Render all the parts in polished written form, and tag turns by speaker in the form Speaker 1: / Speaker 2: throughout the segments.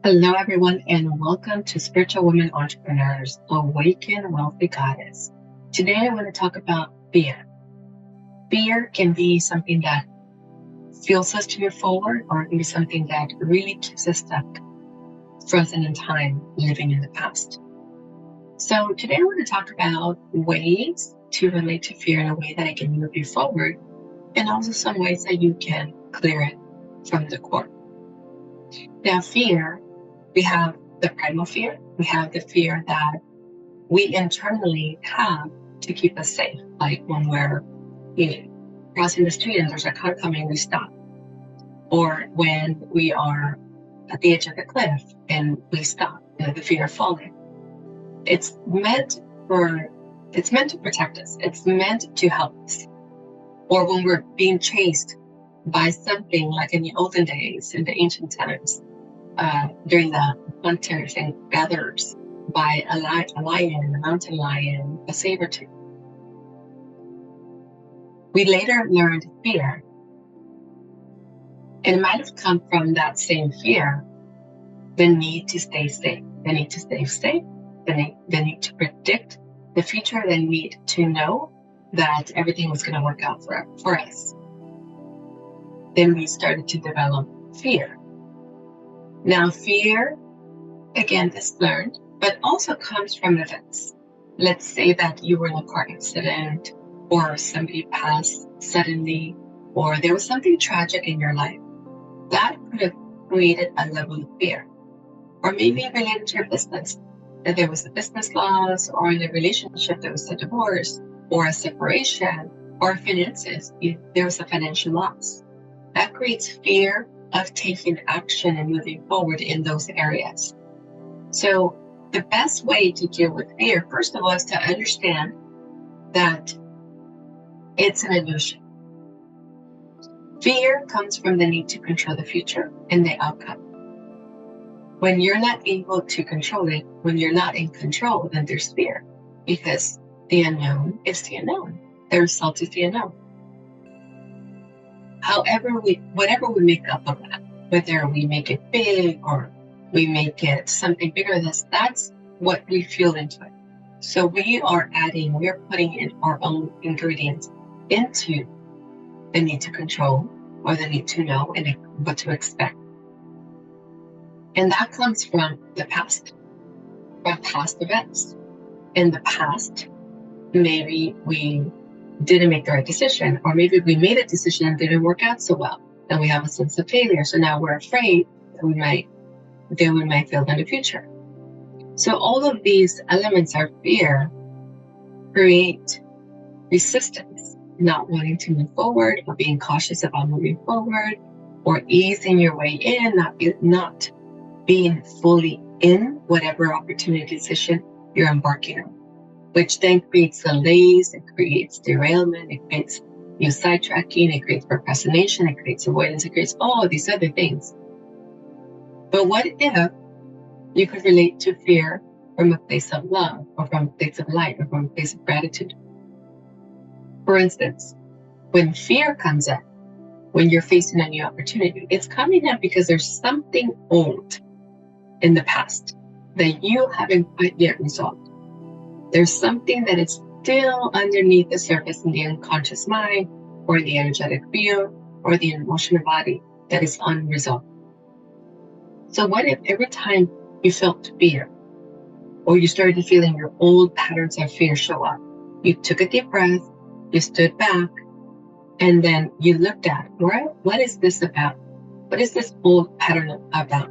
Speaker 1: Hello, everyone, and welcome to Spiritual Women Entrepreneurs, Awaken Wealthy Goddess. Today, I want to talk about fear. Fear can be something that fuels us to move forward, or it can be something that really keeps us stuck, frozen in time, living in the past. So today, I want to talk about ways to relate to fear in a way that it can move you forward, and also some ways that you can clear it from the core. Now, fear, we have the primal fear. We have the fear that we internally have to keep us safe. Like when we're crossing the street and there's a car coming, we stop. Or when we are at the edge of the cliff and we stop, the fear of falling. It's meant to protect us. It's meant to help us. Or when we're being chased by something like in the olden days, in the ancient times, during the hunters and gatherers, by a lion, a mountain lion, a saber-tooth. We later learned fear. It might have come from that same fear, the need to stay safe, the need to stay safe, the need to predict the future, the need to know that everything was going to work out for us. Then we started to develop fear. Now, fear, again, is learned, but also comes from events. Let's say that you were in a car accident, or somebody passed suddenly, or there was something tragic in your life. That could have created a level of fear. Or maybe related to your business, that there was a business loss, or in a relationship there was a divorce, or a separation, or finances, there was a financial loss. That creates fear of taking action and moving forward in those areas. So the best way to deal with fear, first of all, is to understand that it's an illusion. Fear comes from the need to control the future and the outcome. When you're not able to control it, when you're not in control, then there's fear, because the unknown is the unknown. The result is the unknown. However, whatever we make up of that, whether we make it big or we make it something bigger than this, that's what we feel into it. So we are putting in our own ingredients into the need to control, or the need to know, and what to expect. And that comes from the past, from past events. In the past, maybe we didn't make the right decision, or maybe we made a decision and didn't work out so well, and we have a sense of failure. So now we're afraid that we might fail in the future. So all of these elements of fear create resistance, not wanting to move forward, or being cautious about moving forward, or easing your way in, not being fully in whatever opportunity decision you're embarking on, which then creates delays, it creates derailment, it creates you sidetracking, it creates procrastination, it creates avoidance, it creates all of these other things. But what if you could relate to fear from a place of love, or from a place of light, or from a place of gratitude? For instance, when fear comes up, when you're facing a new opportunity, it's coming up because there's something old in the past that you haven't quite yet resolved. There's something that is still underneath the surface in the unconscious mind, or the energetic field, or the emotional body that is unresolved. So what if every time you felt fear, or you started feeling your old patterns of fear show up, you took a deep breath, you stood back, and then you looked at, what is this about? What is this old pattern about?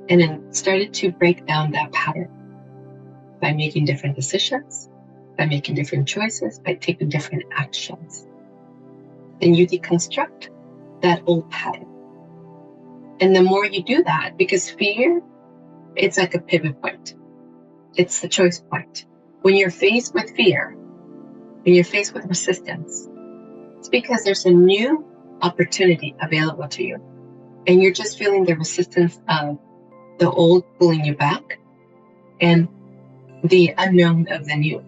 Speaker 1: And then started to break down that pattern by making different decisions, by making different choices, by taking different actions. Then you deconstruct that old pattern. And the more you do that, because fear, it's like a pivot point. It's the choice point. When you're faced with fear, when you're faced with resistance, it's because there's a new opportunity available to you. And you're just feeling the resistance of the old pulling you back, and the unknown of the new.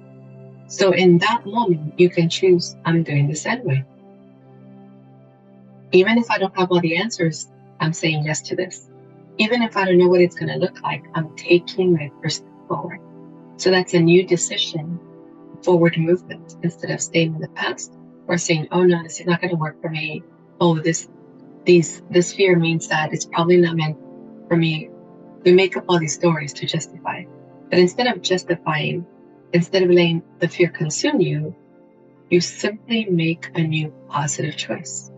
Speaker 1: So in that moment, you can choose, I'm doing this anyway. Even if I don't have all the answers, I'm saying yes to this. Even if I don't know what it's going to look like, I'm taking my first step forward. So that's a new decision, forward movement, instead of staying in the past or saying, oh no, this is not going to work for me. Oh, this fear means that it's probably not meant for me. We make up all these stories to justify. But instead of justifying, instead of letting the fear consume you, you simply make a new positive choice.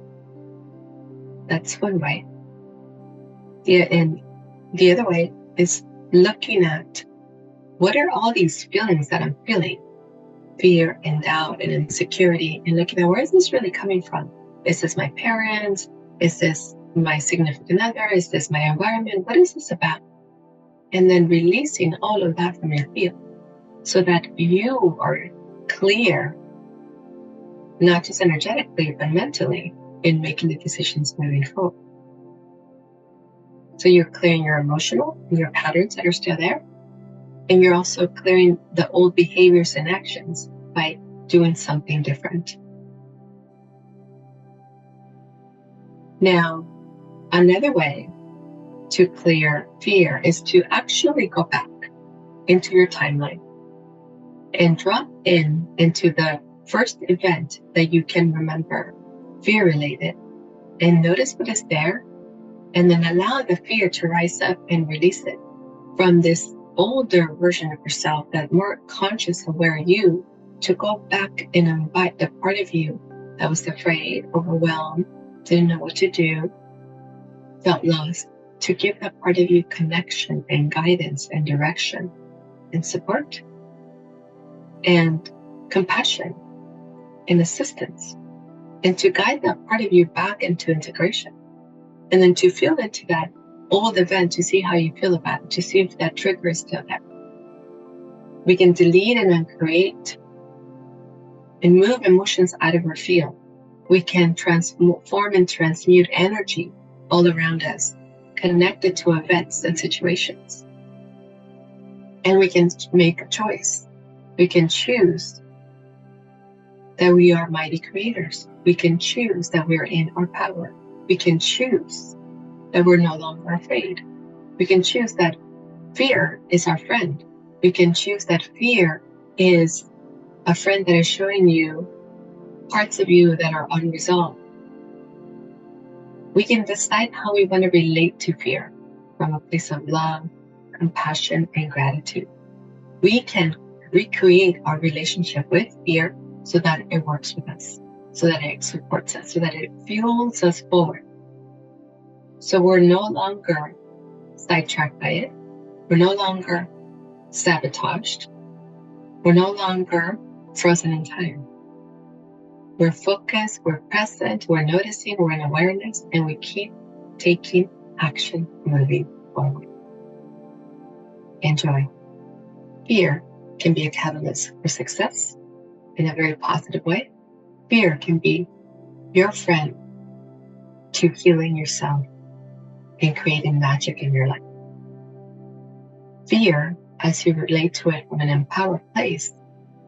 Speaker 1: That's one way. And the other way is looking at, what are all these feelings that I'm feeling? Fear and doubt and insecurity, and looking at, where is this really coming from? Is this my parents? Is this my significant other? Is this my environment? What is this about? And then releasing all of that from your field so that you are clear, not just energetically, but mentally, in making the decisions moving forward. So you're clearing your emotional, your patterns that are still there, and you're also clearing the old behaviors and actions by doing something different. Now, another way to clear fear is to actually go back into your timeline and drop into the first event that you can remember, fear related, and notice what is there, and then allow the fear to rise up and release it from this older version of yourself, that more conscious, aware you, to go back and invite the part of you that was afraid, overwhelmed, didn't know what to do, felt lost, to give that part of you connection and guidance and direction and support and compassion and assistance, and to guide that part of you back into integration, and then to feel into that old event, to see how you feel about it, to see if that trigger is still there. We can delete and uncreate and move emotions out of our field. We can transform and transmute energy all around us, connected to events and situations. And we can make a choice. We can choose that we are mighty creators. We can choose that we're in our power. We can choose that we're no longer afraid. We can choose that fear is our friend. We can choose that fear is a friend that is showing you parts of you that are unresolved. We can decide how we want to relate to fear from a place of love, compassion, and gratitude. We can recreate our relationship with fear so that it works with us, so that it supports us, so that it fuels us forward. So we're no longer sidetracked by it. We're no longer sabotaged. We're no longer frozen in time. We're focused, we're present, we're noticing, we're in awareness, and we keep taking action, moving forward. Enjoy. Fear can be a catalyst for success in a very positive way. Fear can be your friend to healing yourself and creating magic in your life. Fear, as you relate to it from an empowered place,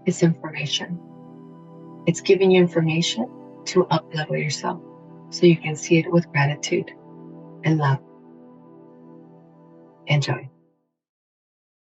Speaker 1: is information. It's giving you information to up-level yourself so you can see it with gratitude and love. Enjoy.